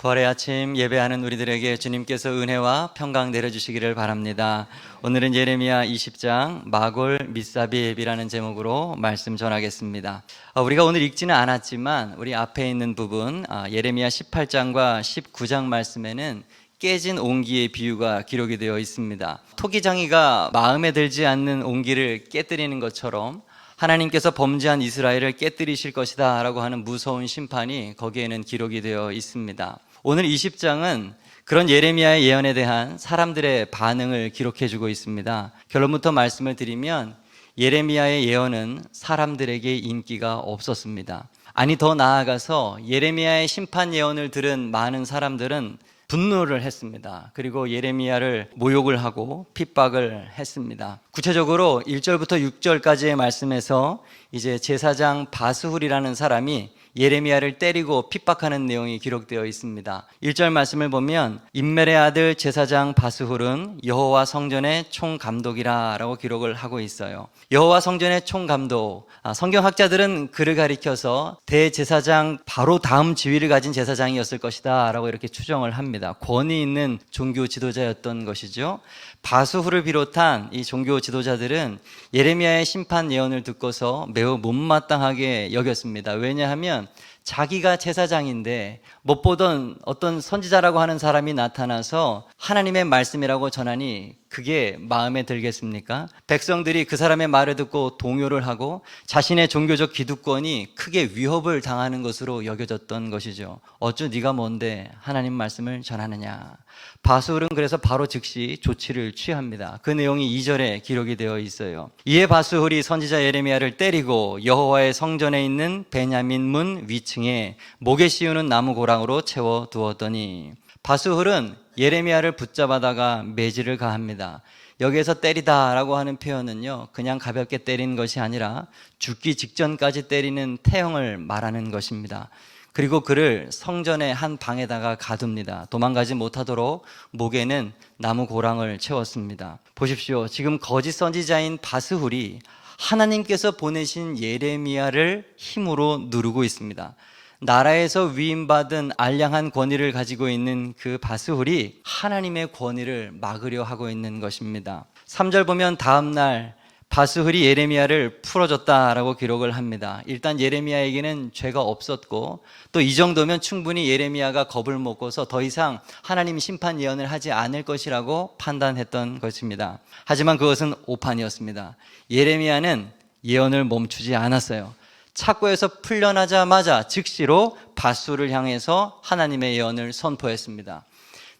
부활의 아침 예배하는 우리들에게 주님께서 은혜와 평강 내려주시기를 바랍니다. 오늘은 예레미야 20장 마골 밑사비앱이라는 제목으로 말씀 전하겠습니다. 우리가 오늘 읽지는 않았지만 우리 앞에 있는 부분 예레미야 18장과 19장 말씀에는 깨진 옹기의 비유가 기록이 되어 있습니다. 토기장이가 마음에 들지 않는 옹기를 깨뜨리는 것처럼 하나님께서 범죄한 이스라엘을 깨뜨리실 것이다 라고 하는 무서운 심판이 거기에는 기록이 되어 있습니다. 오늘 20장은 그런 예레미야의 예언에 대한 사람들의 반응을 기록해주고 있습니다. 결론부터 말씀을 드리면 예레미야의 예언은 사람들에게 인기가 없었습니다. 아니, 더 나아가서 예레미야의 심판 예언을 들은 많은 사람들은 분노를 했습니다. 그리고 예레미야를 모욕을 하고 핍박을 했습니다. 구체적으로 1절부터 6절까지의 말씀에서 이제 제사장 바스훌이라는 사람이 예레미야를 때리고 핍박하는 내용이 기록되어 있습니다. 1절 말씀을 보면 임멜의 아들 제사장 바스훌은 여호와 성전의 총감독이라 라고 기록을 하고 있어요. 여호와 성전의 총감독, 성경학자들은 그를 가리켜서 대제사장 바로 다음 지위를 가진 제사장이었을 것이다 라고 이렇게 추정을 합니다. 권위 있는 종교 지도자였던 것이죠. 바스훌을 비롯한 이 종교 지도자들은 예레미야의 심판 예언을 듣고서 매우 못마땅하게 여겼습니다. 왜냐하면 자기가 제사장인데 못 보던 어떤 선지자라고 하는 사람이 나타나서 하나님의 말씀이라고 전하니 그게 마음에 들겠습니까? 백성들이 그 사람의 말을 듣고 동요를 하고 자신의 종교적 기득권이 크게 위협을 당하는 것으로 여겨졌던 것이죠. 어쭈 네가 뭔데 하나님 말씀을 전하느냐. 바스훌은 그래서 바로 즉시 조치를 취합니다. 그 내용이 2절에 기록이 되어 있어요. 이에 바스훌이 선지자 예레미야를 때리고 여호와의 성전에 있는 베냐민 문 위층에 목에 씌우는 나무 고랑으로 채워 두었더니, 바스훌은 예레미야를 붙잡아다가 매질을 가합니다. 여기에서 때리다라고 하는 표현은요, 그냥 가볍게 때리는 것이 아니라 죽기 직전까지 때리는 태형을 말하는 것입니다. 그리고 그를 성전의 한 방에다가 가둡니다. 도망가지 못하도록 목에는 나무 고랑을 채웠습니다. 보십시오. 지금 거짓 선지자인 바스훌이 하나님께서 보내신 예레미야를 힘으로 누르고 있습니다. 나라에서 위임받은 알량한 권위를 가지고 있는 그 바스훌이 하나님의 권위를 막으려 하고 있는 것입니다. 3절 보면 다음 날 바스훌이 예레미야를 풀어줬다라고 기록을 합니다. 일단 예레미야에게는 죄가 없었고 또 이 정도면 충분히 예레미야가 겁을 먹고서 더 이상 하나님 심판 예언을 하지 않을 것이라고 판단했던 것입니다. 하지만 그것은 오판이었습니다. 예레미야는 예언을 멈추지 않았어요. 착고에서 풀려나자마자 즉시로 바스훌을 향해서 하나님의 예언을 선포했습니다.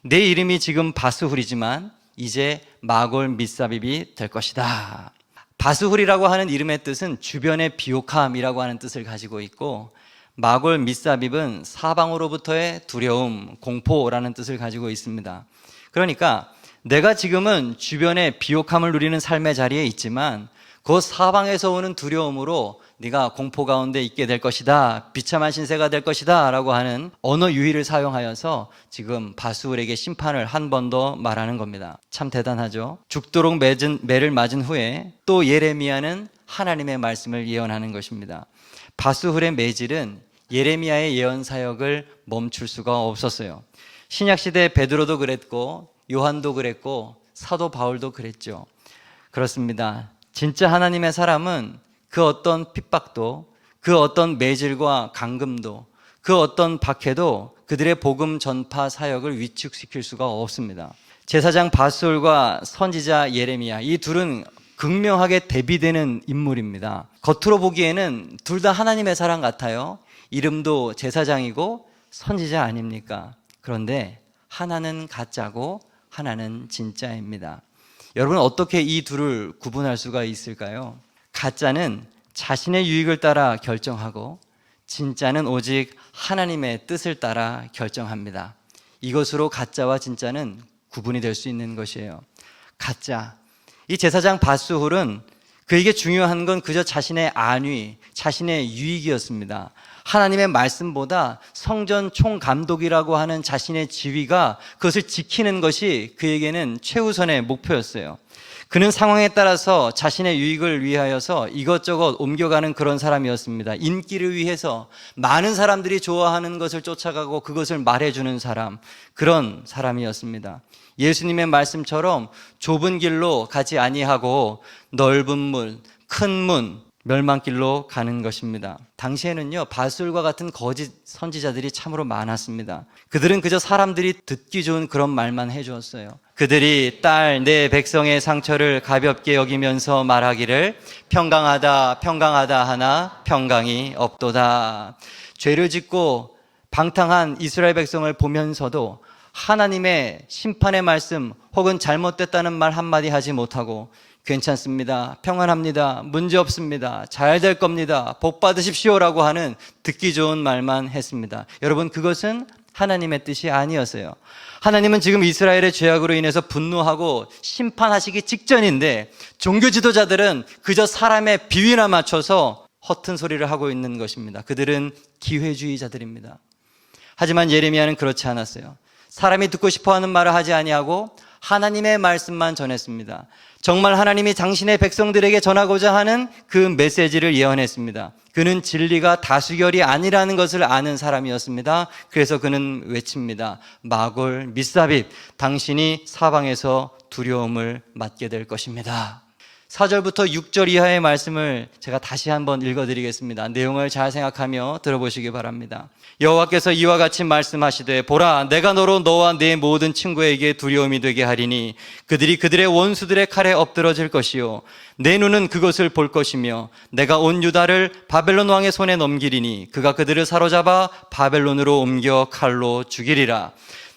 내 이름이 지금 바스훌이지만 이제 마골 밑사빕이 될 것이다. 바스훌이라고 하는 이름의 뜻은 주변의 비옥함이라고 하는 뜻을 가지고 있고, 마골 밑사빕은 사방으로부터의 두려움, 공포라는 뜻을 가지고 있습니다. 그러니까 내가 지금은 주변의 비옥함을 누리는 삶의 자리에 있지만 그 사방에서 오는 두려움으로 네가 공포 가운데 있게 될 것이다, 비참한 신세가 될 것이다 라고 하는 언어 유희를 사용하여서 지금 바스훌에게 심판을 한 번 더 말하는 겁니다. 참 대단하죠. 죽도록 매를 맞은 후에 또 예레미야는 하나님의 말씀을 예언하는 것입니다. 바스훌의 매질은 예레미야의 예언 사역을 멈출 수가 없었어요. 신약시대 베드로도 그랬고 요한도 그랬고 사도 바울도 그랬죠. 그렇습니다. 진짜 하나님의 사람은 그 어떤 핍박도, 그 어떤 매질과 감금도, 그 어떤 박해도 그들의 복음 전파 사역을 위축시킬 수가 없습니다. 제사장 바스훌과 선지자 예레미야, 이 둘은 극명하게 대비되는 인물입니다. 겉으로 보기에는 둘 다 하나님의 사람 같아요. 이름도 제사장이고 선지자 아닙니까? 그런데 하나는 가짜고 하나는 진짜입니다. 여러분, 어떻게 이 둘을 구분할 수가 있을까요? 가짜는 자신의 유익을 따라 결정하고 진짜는 오직 하나님의 뜻을 따라 결정합니다. 이것으로 가짜와 진짜는 구분이 될 수 있는 것이에요. 가짜, 이 제사장 바스훌은 그에게 중요한 건 그저 자신의 안위, 자신의 유익이었습니다. 하나님의 말씀보다 성전 총감독이라고 하는 자신의 지위가 그것을 지키는 것이 그에게는 최우선의 목표였어요. 그는 상황에 따라서 자신의 유익을 위하여서 이것저것 옮겨가는 그런 사람이었습니다. 인기를 위해서 많은 사람들이 좋아하는 것을 쫓아가고 그것을 말해주는 사람, 그런 사람이었습니다. 예수님의 말씀처럼 좁은 길로 가지 아니하고 넓은 문, 큰 문, 멸망길로 가는 것입니다. 당시에는요, 바술과 같은 거짓 선지자들이 참으로 많았습니다. 그들은 그저 사람들이 듣기 좋은 그런 말만 해주었어요. 그들이 딸 내 백성의 상처를 가볍게 여기면서 말하기를 평강하다 평강하다 하나 평강이 없도다. 죄를 짓고 방탕한 이스라엘 백성을 보면서도 하나님의 심판의 말씀 혹은 잘못됐다는 말 한마디 하지 못하고 괜찮습니다, 평안합니다, 문제 없습니다, 잘 될 겁니다, 복 받으십시오라고 하는 듣기 좋은 말만 했습니다. 여러분, 그것은 하나님의 뜻이 아니었어요. 하나님은 지금 이스라엘의 죄악으로 인해서 분노하고 심판하시기 직전인데 종교 지도자들은 그저 사람의 비위나 맞춰서 허튼 소리를 하고 있는 것입니다. 그들은 기회주의자들입니다. 하지만 예레미야는 그렇지 않았어요. 사람이 듣고 싶어하는 말을 하지 아니하고 하나님의 말씀만 전했습니다. 정말 하나님이 당신의 백성들에게 전하고자 하는 그 메시지를 예언했습니다. 그는 진리가 다수결이 아니라는 것을 아는 사람이었습니다. 그래서 그는 외칩니다. 마골 밋사빕, 당신이 사방에서 두려움을 맞게 될 것입니다. 4절부터 6절 이하의 말씀을 제가 다시 한번 읽어드리겠습니다. 내용을 잘 생각하며 들어보시기 바랍니다. 여호와께서 이와 같이 말씀하시되 보라, 내가 너로 너와 네 모든 친구에게 두려움이 되게 하리니 그들이 그들의 원수들의 칼에 엎드러질 것이요 내 눈은 그것을 볼 것이며 내가 온 유다를 바벨론 왕의 손에 넘기리니 그가 그들을 사로잡아 바벨론으로 옮겨 칼로 죽이리라.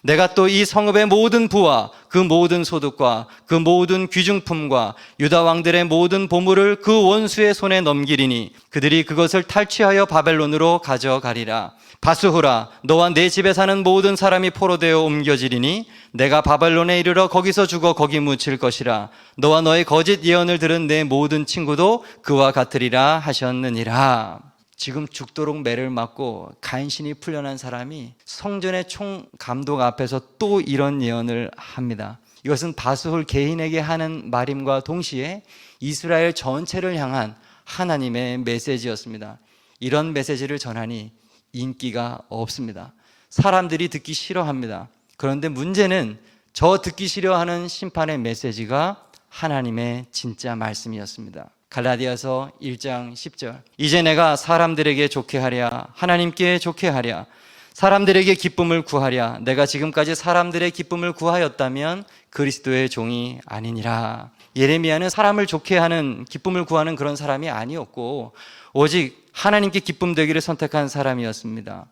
내가 또 이 성읍의 모든 부와 그 모든 소득과 그 모든 귀중품과 유다 왕들의 모든 보물을 그 원수의 손에 넘기리니 그들이 그것을 탈취하여 바벨론으로 가져가리라. 바스후라, 너와 내 집에 사는 모든 사람이 포로되어 옮겨지리니 내가 바벨론에 이르러 거기서 죽어 거기 묻힐 것이라. 너와 너의 거짓 예언을 들은 내 모든 친구도 그와 같으리라 하셨느니라. 지금 죽도록 매를 맞고 간신히 풀려난 사람이 성전의 총감독 앞에서 또 이런 예언을 합니다. 이것은 바스훌 개인에게 하는 말임과 동시에 이스라엘 전체를 향한 하나님의 메시지였습니다. 이런 메시지를 전하니 인기가 없습니다. 사람들이 듣기 싫어합니다. 그런데 문제는 저 듣기 싫어하는 심판의 메시지가 하나님의 진짜 말씀이었습니다. 갈라디아서 1장 10절, 이제 내가 사람들에게 좋게 하랴 하나님께 좋게 하랴 사람들에게 기쁨을 구하랴 내가 지금까지 사람들의 기쁨을 구하였다면 그리스도의 종이 아니니라. 예레미야는 사람을 좋게 하는, 기쁨을 구하는 그런 사람이 아니었고 오직 하나님께 기쁨 되기를 선택한 사람이었습니다.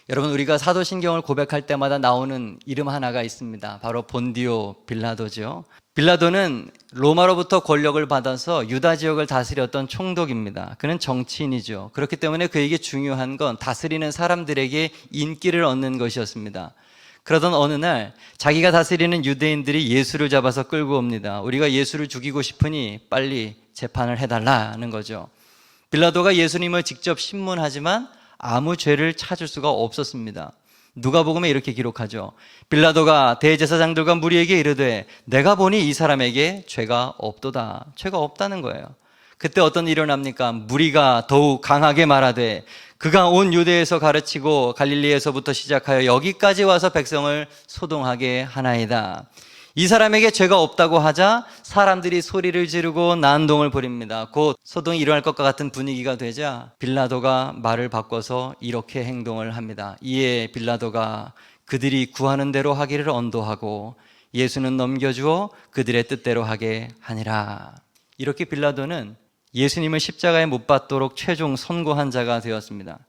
여러분, 우리가 사도신경을 고백할 때마다 나오는 이름 하나가 있습니다. 바로 본디오 빌라도죠. 빌라도는 로마로부터 권력을 받아서 유다 지역을 다스렸던 총독입니다. 그는 정치인이죠. 그렇기 때문에 그에게 중요한 건 다스리는 사람들에게 인기를 얻는 것이었습니다. 그러던 어느 날 자기가 다스리는 유대인들이 예수를 잡아서 끌고 옵니다. 우리가 예수를 죽이고 싶으니 빨리 재판을 해달라는 거죠. 빌라도가 예수님을 직접 신문하지만 아무 죄를 찾을 수가 없었습니다. 누가복음에 이렇게 기록하죠. 빌라도가 대제사장들과 무리에게 이르되 내가 보니 이 사람에게 죄가 없도다. 죄가 없다는 거예요. 그때 어떤 일이 일어납니까? 무리가 더욱 강하게 말하되 그가 온 유대에서 가르치고 갈릴리에서부터 시작하여 여기까지 와서 백성을 소동하게 하나이다. 이 사람에게 죄가 없다고 하자 사람들이 소리를 지르고 난동을 벌입니다. 곧 소동이 일어날 것과 같은 분위기가 되자 빌라도가 말을 바꿔서 이렇게 행동을 합니다. 이에 빌라도가 그들이 구하는 대로 하기를 언도하고 예수는 넘겨주어 그들의 뜻대로 하게 하니라. 이렇게 빌라도는 예수님을 십자가에 못 박도록 최종 선고한 자가 되었습니다.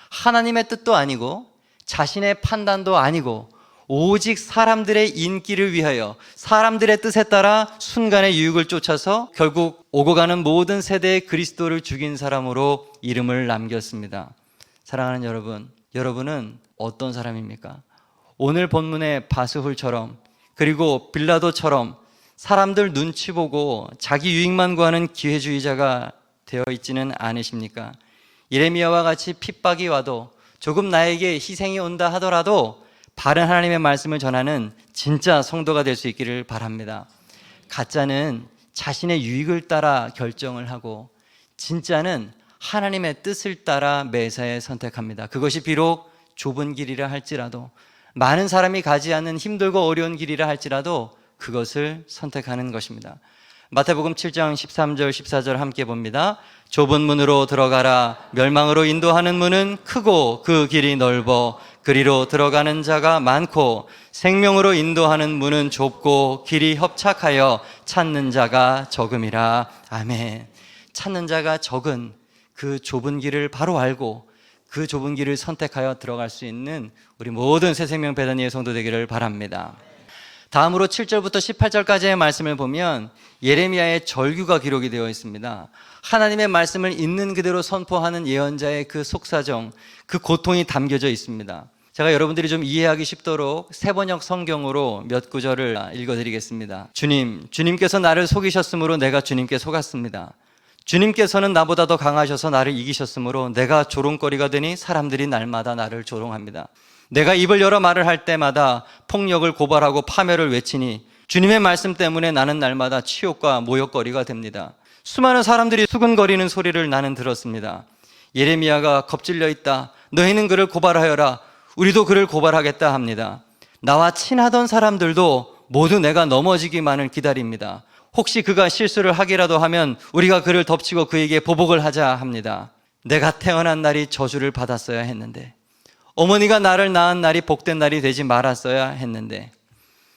하나님의 뜻도 아니고 자신의 판단도 아니고 오직 사람들의 인기를 위하여 사람들의 뜻에 따라 순간의 유익을 쫓아서 결국 오고 가는 모든 세대의 그리스도를 죽인 사람으로 이름을 남겼습니다. 사랑하는 여러분, 여러분은 어떤 사람입니까? 오늘 본문의 바스훌처럼 그리고 빌라도처럼 사람들 눈치 보고 자기 유익만 구하는 기회주의자가 되어 있지는 않으십니까? 예레미야와 같이 핍박이 와도 조금 나에게 희생이 온다 하더라도 바른 하나님의 말씀을 전하는 진짜 성도가 될 수 있기를 바랍니다. 가짜는 자신의 유익을 따라 결정을 하고 진짜는 하나님의 뜻을 따라 매사에 선택합니다. 그것이 비록 좁은 길이라 할지라도, 많은 사람이 가지 않는 힘들고 어려운 길이라 할지라도 그것을 선택하는 것입니다. 마태복음 7장 13절 14절 함께 봅니다. 좁은 문으로 들어가라. 멸망으로 인도하는 문은 크고 그 길이 넓어 그리로 들어가는 자가 많고 생명으로 인도하는 문은 좁고 길이 협착하여 찾는 자가 적음이라. 아멘. 찾는 자가 적은 그 좁은 길을 바로 알고 그 좁은 길을 선택하여 들어갈 수 있는 우리 모든 새생명 베다니의 성도 되기를 바랍니다. 다음으로 7절부터 18절까지의 말씀을 보면 예레미야의 절규가 기록이 되어 있습니다. 하나님의 말씀을 있는 그대로 선포하는 예언자의 그 속사정, 그 고통이 담겨져 있습니다. 제가 여러분들이 좀 이해하기 쉽도록 세번역 성경으로 몇 구절을 읽어드리겠습니다. 주님께서 나를 속이셨으므로 내가 주님께 속았습니다. 주님께서는 나보다 더 강하셔서 나를 이기셨으므로 내가 조롱거리가 되니 사람들이 날마다 나를 조롱합니다. 내가 입을 열어 말을 할 때마다 폭력을 고발하고 파멸을 외치니 주님의 말씀 때문에 나는 날마다 치욕과 모욕거리가 됩니다. 수많은 사람들이 수근거리는 소리를 나는 들었습니다. 예레미야가 겁질려 있다. 너희는 그를 고발하여라. 우리도 그를 고발하겠다 합니다. 나와 친하던 사람들도 모두 내가 넘어지기만을 기다립니다. 혹시 그가 실수를 하기라도 하면 우리가 그를 덮치고 그에게 보복을 하자 합니다. 내가 태어난 날이 저주를 받았어야 했는데, 어머니가 나를 낳은 날이 복된 날이 되지 말았어야 했는데,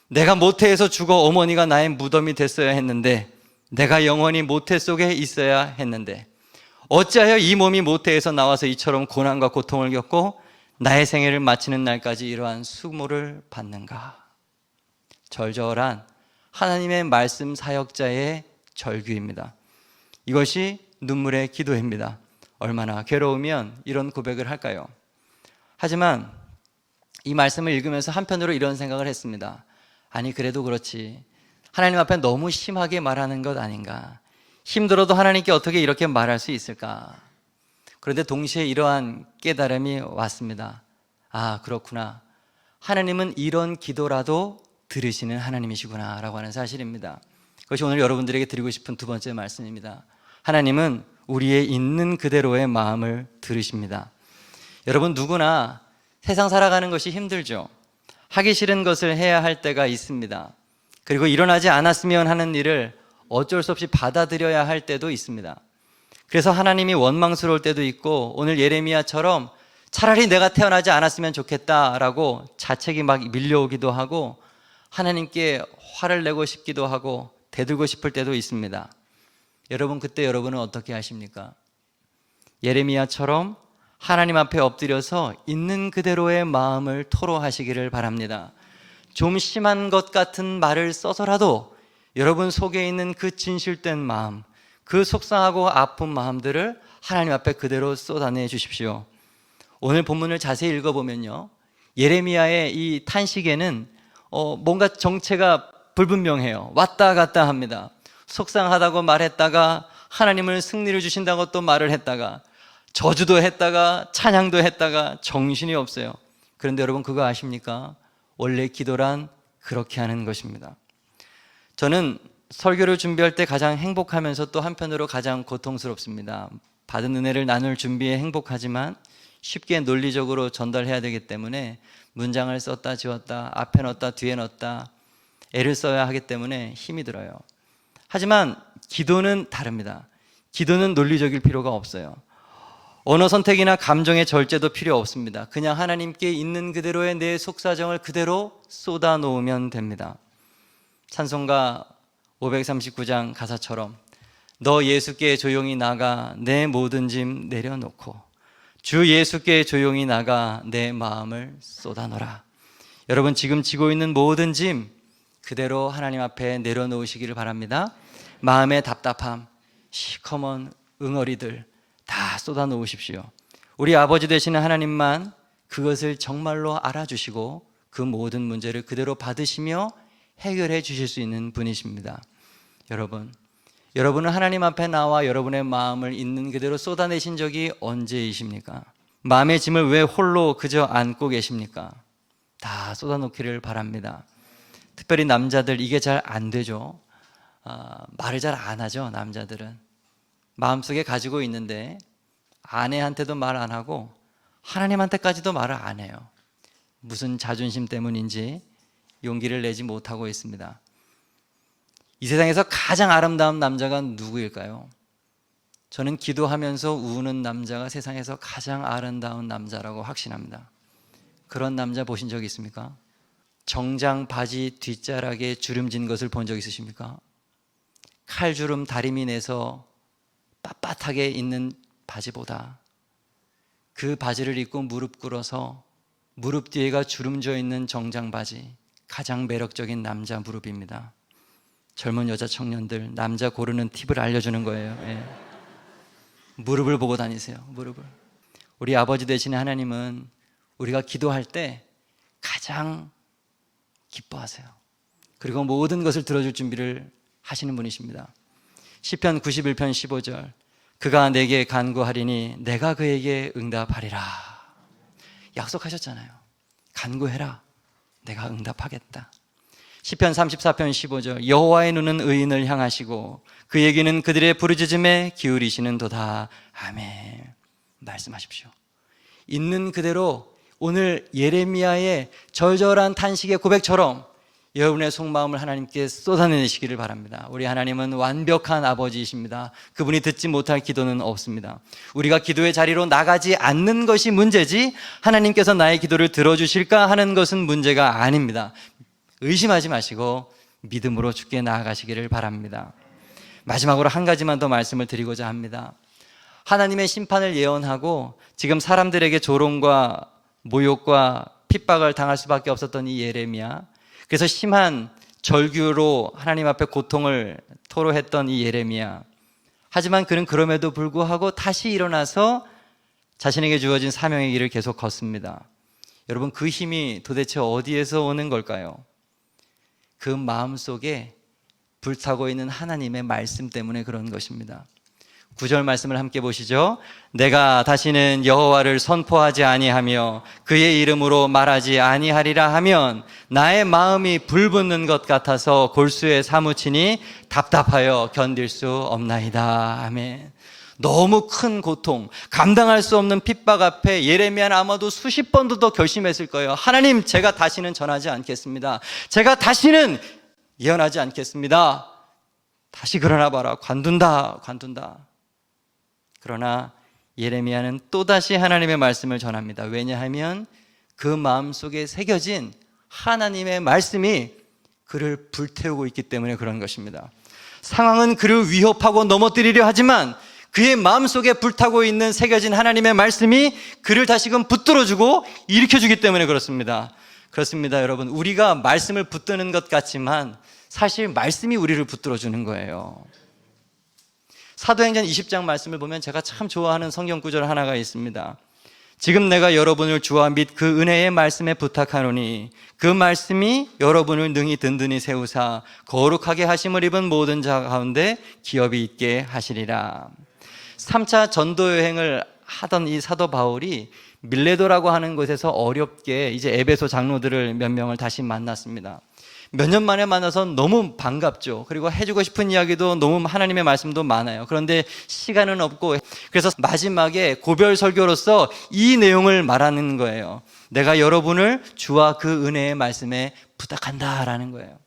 내가 모태에서 죽어 어머니가 나의 무덤이 됐어야 했는데, 내가 영원히 모태 속에 있어야 했는데, 어찌하여 이 몸이 모태에서 나와서 이처럼 고난과 고통을 겪고 나의 생애를 마치는 날까지 이러한 수모를 받는가. 절절한 하나님의 말씀 사역자의 절규입니다. 이것이 눈물의 기도입니다. 얼마나 괴로우면 이런 고백을 할까요? 하지만 이 말씀을 읽으면서 한편으로 이런 생각을 했습니다. 아니, 그래도 그렇지. 하나님 앞에 너무 심하게 말하는 것 아닌가. 힘들어도 하나님께 어떻게 이렇게 말할 수 있을까. 그런데 동시에 이러한 깨달음이 왔습니다. 아, 그렇구나. 하나님은 이런 기도라도 들으시는 하나님이시구나 라고 하는 사실입니다. 그것이 오늘 여러분들에게 드리고 싶은 두 번째 말씀입니다. 하나님은 우리의 있는 그대로의 마음을 들으십니다. 여러분, 누구나 세상 살아가는 것이 힘들죠. 하기 싫은 것을 해야 할 때가 있습니다. 그리고 일어나지 않았으면 하는 일을 어쩔 수 없이 받아들여야 할 때도 있습니다. 그래서 하나님이 원망스러울 때도 있고, 오늘 예레미야처럼 차라리 내가 태어나지 않았으면 좋겠다라고 자책이 막 밀려오기도 하고 하나님께 화를 내고 싶기도 하고 대들고 싶을 때도 있습니다. 여러분, 그때 여러분은 어떻게 하십니까? 예레미야처럼 하나님 앞에 엎드려서 있는 그대로의 마음을 토로하시기를 바랍니다. 좀 심한 것 같은 말을 써서라도 여러분 속에 있는 그 진실된 마음, 그 속상하고 아픈 마음들을 하나님 앞에 그대로 쏟아내 주십시오. 오늘 본문을 자세히 읽어보면요, 예레미야의 이 탄식에는 뭔가 정체가 불분명해요. 왔다 갔다 합니다. 속상하다고 말했다가 하나님을 승리를 주신다고 또 말을 했다가 저주도 했다가 찬양도 했다가 정신이 없어요. 그런데 여러분, 그거 아십니까? 원래 기도란 그렇게 하는 것입니다. 저는 설교를 준비할 때 가장 행복하면서 또 한편으로 가장 고통스럽습니다. 받은 은혜를 나눌 준비에 행복하지만 쉽게 논리적으로 전달해야 되기 때문에 문장을 썼다 지웠다, 앞에 넣었다 뒤에 넣었다 애를 써야 하기 때문에 힘이 들어요. 하지만 기도는 다릅니다. 기도는 논리적일 필요가 없어요. 언어 선택이나 감정의 절제도 필요 없습니다. 그냥 하나님께 있는 그대로의 내 속사정을 그대로 쏟아 놓으면 됩니다. 찬송가 539장 가사처럼 너 예수께 조용히 나가 내 모든 짐 내려놓고 주 예수께 조용히 나가 내 마음을 쏟아놓으라. 여러분, 지금 지고 있는 모든 짐 그대로 하나님 앞에 내려놓으시기를 바랍니다. 마음의 답답함, 시커먼 응어리들 다 쏟아놓으십시오. 우리 아버지 되시는 하나님만 그것을 정말로 알아주시고 그 모든 문제를 그대로 받으시며 해결해 주실 수 있는 분이십니다. 여러분, 여러분은 하나님 앞에 나와 여러분의 마음을 있는 그대로 쏟아내신 적이 언제이십니까? 마음의 짐을 왜 홀로 그저 안고 계십니까? 다 쏟아놓기를 바랍니다. 특별히 남자들 이게 잘 안 되죠. 말을 잘 안 하죠. 남자들은 마음속에 가지고 있는데 아내한테도 말 안 하고 하나님한테까지도 말을 안 해요. 무슨 자존심 때문인지 용기를 내지 못하고 있습니다. 이 세상에서 가장 아름다운 남자가 누구일까요? 저는 기도하면서 우는 남자가 세상에서 가장 아름다운 남자라고 확신합니다. 그런 남자 보신 적 있습니까? 정장 바지 뒷자락에 주름진 것을 본 적 있으십니까? 칼주름 다리미 내서 빳빳하게 있는 바지보다 그 바지를 입고 무릎 꿇어서 무릎 뒤에가 주름져 있는 정장 바지, 가장 매력적인 남자 무릎입니다. 젊은 여자 청년들, 남자 고르는 팁을 알려주는 거예요. 예. 무릎을 보고 다니세요. 무릎을. 우리 아버지 되시는 하나님은 우리가 기도할 때 가장 기뻐하세요. 그리고 모든 것을 들어줄 준비를 하시는 분이십니다. 시편 91편 15절, 그가 내게 간구하리니 내가 그에게 응답하리라. 약속하셨잖아요. 간구해라, 내가 응답하겠다. 시편 34편 15절, 여호와의 눈은 의인을 향하시고 그의 귀는 그들의 부르짖음에 기울이시는도다. 아멘. 말씀하십시오. 있는 그대로 오늘 예레미야의 절절한 탄식의 고백처럼 여러분의 속마음을 하나님께 쏟아내시기를 바랍니다. 우리 하나님은 완벽한 아버지이십니다. 그분이 듣지 못할 기도는 없습니다. 우리가 기도의 자리로 나가지 않는 것이 문제지 하나님께서 나의 기도를 들어주실까 하는 것은 문제가 아닙니다. 의심하지 마시고 믿음으로 주께 나아가시기를 바랍니다. 마지막으로 한 가지만 더 말씀을 드리고자 합니다. 하나님의 심판을 예언하고 지금 사람들에게 조롱과 모욕과 핍박을 당할 수밖에 없었던 이 예레미야, 그래서 심한 절규로 하나님 앞에 고통을 토로했던 이 예레미야, 하지만 그는 그럼에도 불구하고 다시 일어나서 자신에게 주어진 사명의 길을 계속 걷습니다. 여러분, 그 힘이 도대체 어디에서 오는 걸까요? 그 마음속에 불타고 있는 하나님의 말씀 때문에 그런 것입니다. 9절 말씀을 함께 보시죠. 내가 다시는 여호와를 선포하지 아니하며 그의 이름으로 말하지 아니하리라 하면 나의 마음이 불붙는 것 같아서 골수에 사무치니 답답하여 견딜 수 없나이다. 아멘. 너무 큰 고통, 감당할 수 없는 핍박 앞에 예레미야는 아마도 수십 번도 더 결심했을 거예요. 하나님, 제가 다시는 전하지 않겠습니다. 제가 다시는 예언하지 않겠습니다. 다시 그러나 봐라. 관둔다. 그러나 예레미야는 또다시 하나님의 말씀을 전합니다. 왜냐하면 그 마음속에 새겨진 하나님의 말씀이 그를 불태우고 있기 때문에 그런 것입니다. 상황은 그를 위협하고 넘어뜨리려 하지만 그의 마음속에 불타고 있는 새겨진 하나님의 말씀이 그를 다시금 붙들어주고 일으켜주기 때문에 그렇습니다. 그렇습니다, 여러분. 우리가 말씀을 붙드는 것 같지만 사실 말씀이 우리를 붙들어주는 거예요. 사도행전 20장 말씀을 보면 제가 참 좋아하는 성경 구절 하나가 있습니다. 지금 내가 여러분을 주와 및 그 은혜의 말씀에 부탁하노니 그 말씀이 여러분을 능히 든든히 세우사 거룩하게 하심을 입은 모든 자 가운데 기업이 있게 하시리라. 3차 전도 여행을 하던 이 사도 바울이 밀레도라고 하는 곳에서 어렵게 이제 에베소 장로들을 몇 명을 다시 만났습니다. 몇 년 만에 만나서 너무 반갑죠. 그리고 해주고 싶은 이야기도 너무 하나님의 말씀도 많아요. 그런데 시간은 없고, 그래서 마지막에 고별 설교로서 이 내용을 말하는 거예요. 내가 여러분을 주와 그 은혜의 말씀에 부탁한다라는 거예요.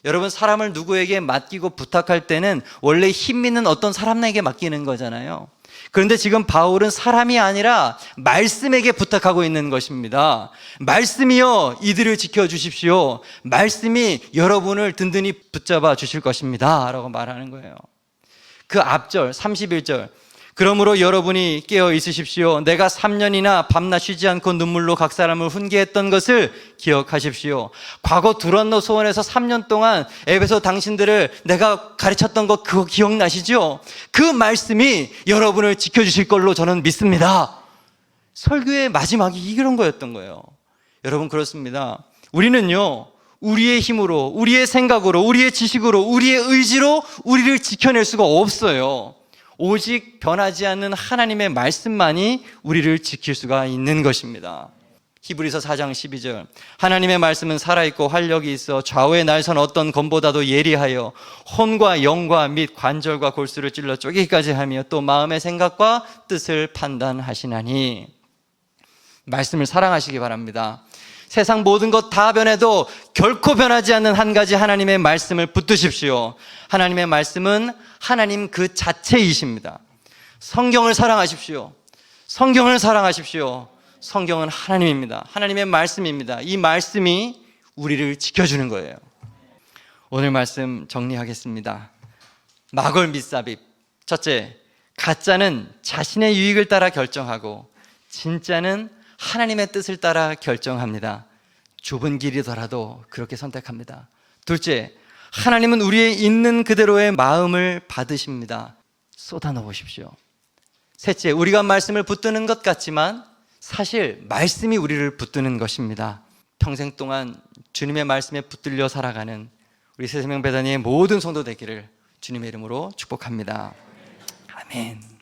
여러분, 사람을 누구에게 맡기고 부탁할 때는 원래 힘 있는 어떤 사람에게 맡기는 거잖아요. 그런데 지금 바울은 사람이 아니라 말씀에게 부탁하고 있는 것입니다. 말씀이여 이들을 지켜주십시오. 말씀이 여러분을 든든히 붙잡아 주실 것입니다 라고 말하는 거예요. 그 앞절 31절, 그러므로 여러분이 깨어 있으십시오. 내가 3년이나 밤낮 쉬지 않고 눈물로 각 사람을 훈계했던 것을 기억하십시오. 과거 두란노 소원에서 3년 동안 에베소 당신들을 내가 가르쳤던 거 그거 기억나시죠? 그 말씀이 여러분을 지켜주실 걸로 저는 믿습니다. 설교의 마지막이 이런 거였던 거예요. 여러분, 그렇습니다. 우리는요, 우리의 힘으로, 우리의 생각으로, 우리의 지식으로, 우리의 의지로 우리를 지켜낼 수가 없어요. 오직 변하지 않는 하나님의 말씀만이 우리를 지킬 수가 있는 것입니다. 히브리서 4장 12절, 하나님의 말씀은 살아있고 활력이 있어 좌우의 날선 어떤 검보다도 예리하여 혼과 영과 및 관절과 골수를 찔러 쪼개기까지 하며 또 마음의 생각과 뜻을 판단하시나니. 말씀을 사랑하시기 바랍니다. 세상 모든 것 다 변해도 결코 변하지 않는 한 가지 하나님의 말씀을 붙드십시오. 하나님의 말씀은 하나님 그 자체이십니다. 성경을 사랑하십시오. 성경을 사랑하십시오. 성경은 하나님입니다. 하나님의 말씀입니다. 이 말씀이 우리를 지켜주는 거예요. 오늘 말씀 정리하겠습니다. 마골 밋사빕. 첫째, 가짜는 자신의 유익을 따라 결정하고 진짜는 하나님의 뜻을 따라 결정합니다. 좁은 길이더라도 그렇게 선택합니다. 둘째, 하나님은 우리의 있는 그대로의 마음을 받으십니다. 쏟아넣어 보십시오. 셋째, 우리가 말씀을 붙드는 것 같지만 사실 말씀이 우리를 붙드는 것입니다. 평생 동안 주님의 말씀에 붙들려 살아가는 우리 새생명 배단위의 모든 성도 되기를 주님의 이름으로 축복합니다. 아멘.